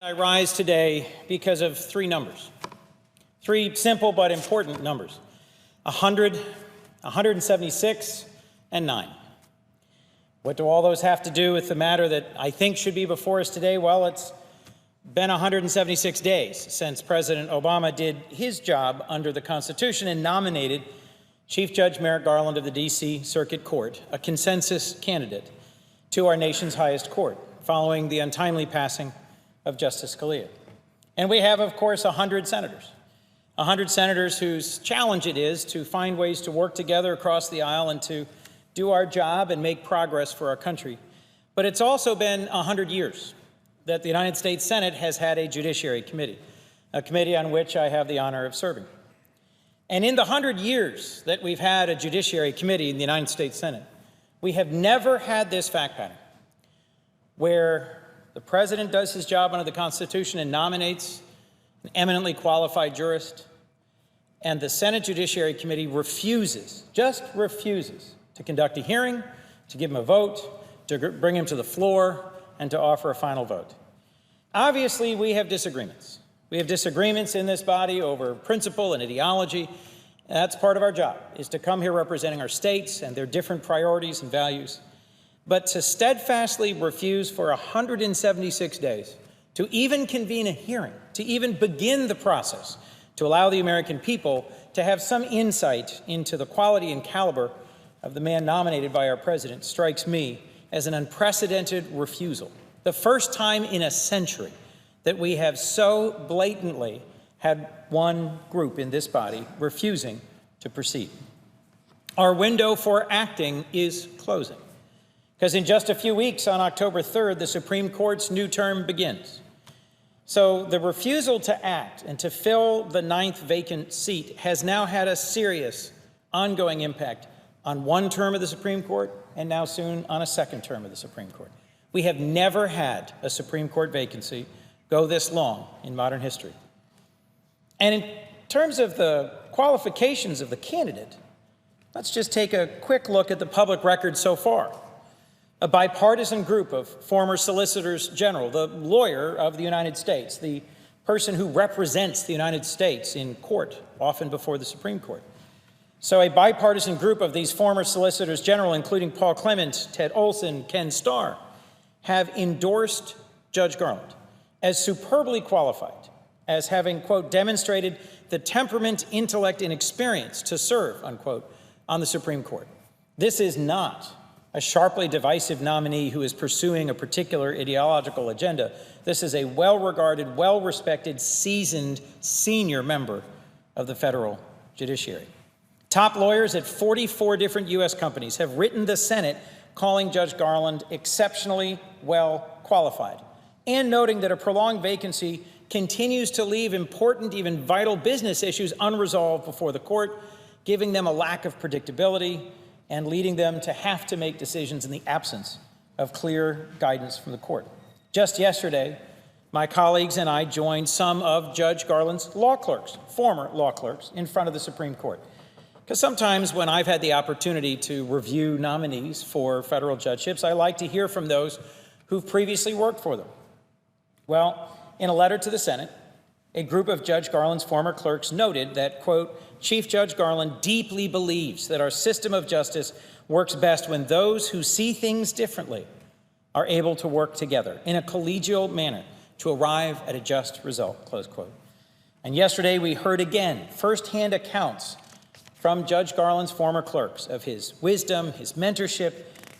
I rise today because of three numbers, three simple but important numbers: 100, 176, and 9. What do all those have to do with the matter that I think should be before us today? Well, it's been 176 days since President Obama did his job under the Constitution and nominated Chief Judge Merrick Garland of the D.C. Circuit Court, a consensus candidate, to our nation's highest court, following the untimely passing of Justice Scalia. And we have, of course, 100 senators whose challenge it is to find ways to work together across the aisle and to do our job and make progress for our country. But it's also been 100 years that the United States Senate has had a Judiciary Committee, a committee on which I have the honor of serving. And in the 100 years that we've had a Judiciary Committee in the United States Senate, we have never had this fact pattern where the president does his job under the Constitution and nominates an eminently qualified jurist, and the Senate Judiciary Committee just refuses to conduct a hearing, to give him a vote, to bring him to the floor, and to offer a final vote. Obviously, we have disagreements. We have disagreements in this body over principle and ideology. That's part of our job, is to come here representing our states and their different priorities and values. But to steadfastly refuse for 176 days to even convene a hearing, to even begin the process, to allow the American people to have some insight into the quality and caliber of the man nominated by our president strikes me as an unprecedented refusal. The first time in a century that we have so blatantly had one group in this body refusing to proceed. Our window for acting is closing, because in just a few weeks, on October 3rd, the Supreme Court's new term begins. So the refusal to act and to fill the 9th vacant seat has now had a serious, ongoing impact on one term of the Supreme Court and now soon on a second term of the Supreme Court. We have never had a Supreme Court vacancy go this long in modern history. And in terms of the qualifications of the candidate, let's just take a quick look at the public record so far. A bipartisan group of former solicitors general, the lawyer of the United States, the person who represents the United States in court, often before the Supreme Court. So a bipartisan group of these former solicitors general, including Paul Clement, Ted Olson, Ken Starr, have endorsed Judge Garland as superbly qualified, as having, quote, demonstrated the temperament, intellect, and experience to serve, unquote, on the Supreme Court. This is not a sharply divisive nominee who is pursuing a particular ideological agenda. This is a well-regarded, well-respected, seasoned, senior member of the federal judiciary. Top lawyers at 44 different U.S. companies have written the Senate calling Judge Garland exceptionally well qualified, and noting that a prolonged vacancy continues to leave important, even vital business issues unresolved before the court, giving them a lack of predictability and leading them to have to make decisions in the absence of clear guidance from the court. Just yesterday, my colleagues and I joined some of Judge Garland's law clerks, former law clerks, in front of the Supreme Court. Because sometimes when I've had the opportunity to review nominees for federal judgeships, I like to hear from those who've previously worked for them. Well, in a letter to the Senate, a group of Judge Garland's former clerks noted that, quote, Chief Judge Garland deeply believes that our system of justice works best when those who see things differently are able to work together in a collegial manner to arrive at a just result, close quote. And yesterday we heard again firsthand accounts from Judge Garland's former clerks of his wisdom, his mentorship,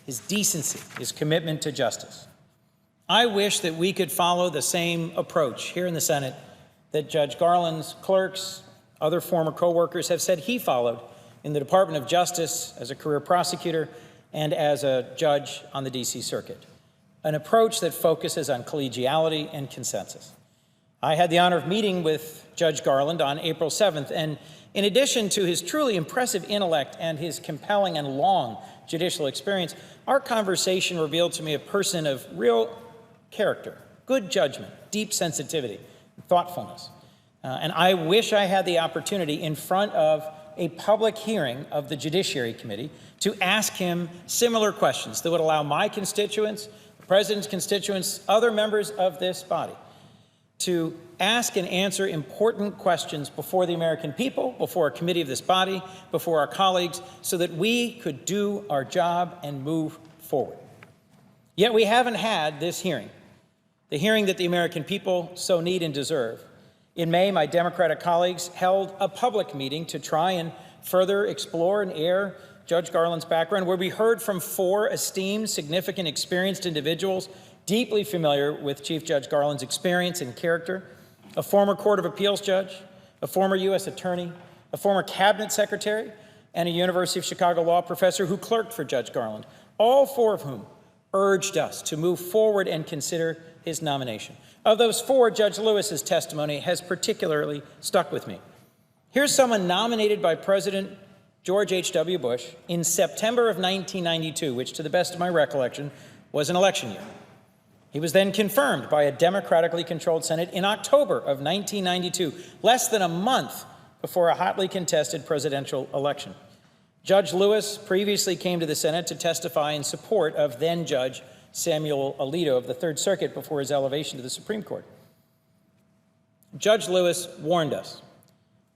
his decency, his commitment to justice. I wish that we could follow the same approach here in the Senate that Judge Garland's clerks, other former co-workers have said he followed in the Department of Justice as a career prosecutor and as a judge on the D.C. Circuit, an approach that focuses on collegiality and consensus. I had the honor of meeting with Judge Garland on April 7th, and in addition to his truly impressive intellect and his compelling and long judicial experience, our conversation revealed to me a person of real character, good judgment, deep sensitivity, thoughtfulness. And I wish I had the opportunity in front of a public hearing of the Judiciary Committee to ask him similar questions that would allow my constituents, the president's constituents, other members of this body to ask and answer important questions before the American people, before a committee of this body, before our colleagues, so that we could do our job and move forward. Yet we haven't had this hearing, the hearing that the American people so need and deserve. In May, my Democratic colleagues held a public meeting to try and further explore and air Judge Garland's background, where we heard from 4 esteemed, significant, experienced individuals deeply familiar with Chief Judge Garland's experience and character: a former Court of Appeals judge, a former U.S. attorney, a former cabinet secretary, and a University of Chicago law professor who clerked for Judge Garland, all 4 of whom urged us to move forward and consider his nomination. Of those 4, Judge Lewis's testimony has particularly stuck with me. Here's someone nominated by President George H.W. Bush in September of 1992, which, to the best of my recollection, was an election year. He was then confirmed by a democratically controlled Senate in October of 1992, less than a month before a hotly contested presidential election. Judge Lewis previously came to the Senate to testify in support of then-Judge Samuel Alito of the Third Circuit before his elevation to the Supreme Court. Judge Lewis warned us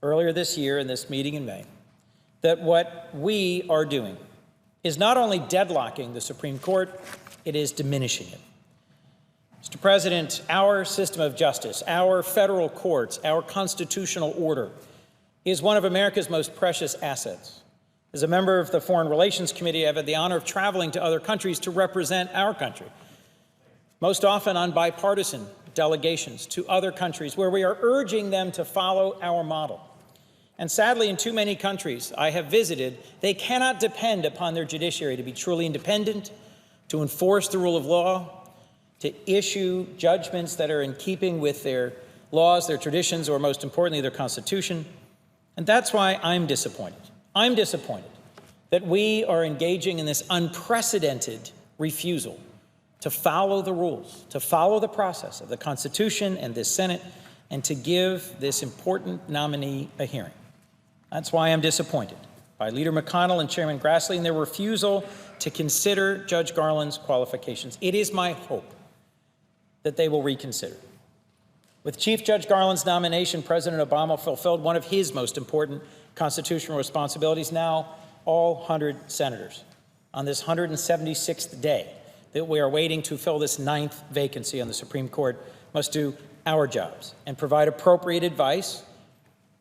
earlier this year in this meeting in May that what we are doing is not only deadlocking the Supreme Court, it is diminishing it. Mr. President, our system of justice, our federal courts, our constitutional order is one of America's most precious assets. As a member of the Foreign Relations Committee, I've had the honor of traveling to other countries to represent our country, most often on bipartisan delegations to other countries where we are urging them to follow our model. And sadly, in too many countries I have visited, they cannot depend upon their judiciary to be truly independent, to enforce the rule of law, to issue judgments that are in keeping with their laws, their traditions, or most importantly, their Constitution. And that's why I'm disappointed. I'm disappointed that we are engaging in this unprecedented refusal to follow the rules, to follow the process of the Constitution and this Senate, and to give this important nominee a hearing. That's why I'm disappointed by Leader McConnell and Chairman Grassley in their refusal to consider Judge Garland's qualifications. It is my hope that they will reconsider. With Chief Judge Garland's nomination, President Obama fulfilled one of his most important constitutional responsibilities. Now, all 100 senators on this 176th day that we are waiting to fill this 9th vacancy on the Supreme Court must do our jobs and provide appropriate advice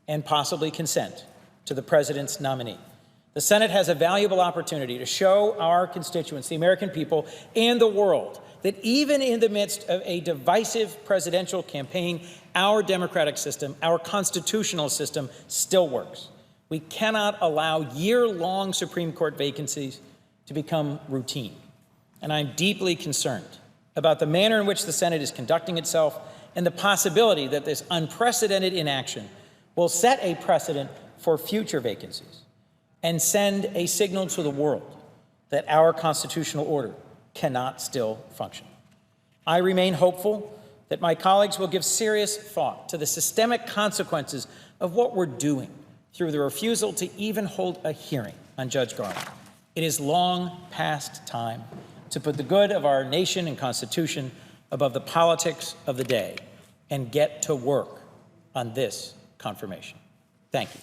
and possibly consent to the president's nominee. The Senate has a valuable opportunity to show our constituents, the American people, and the world that even in the midst of a divisive presidential campaign, our democratic system, our constitutional system, still works. We cannot allow year-long Supreme Court vacancies to become routine. And I'm deeply concerned about the manner in which the Senate is conducting itself and the possibility that this unprecedented inaction will set a precedent for future vacancies and send a signal to the world that our constitutional order cannot still function. I remain hopeful that my colleagues will give serious thought to the systemic consequences of what we're doing through the refusal to even hold a hearing on Judge Garland. It is long past time to put the good of our nation and Constitution above the politics of the day and get to work on this confirmation. Thank you.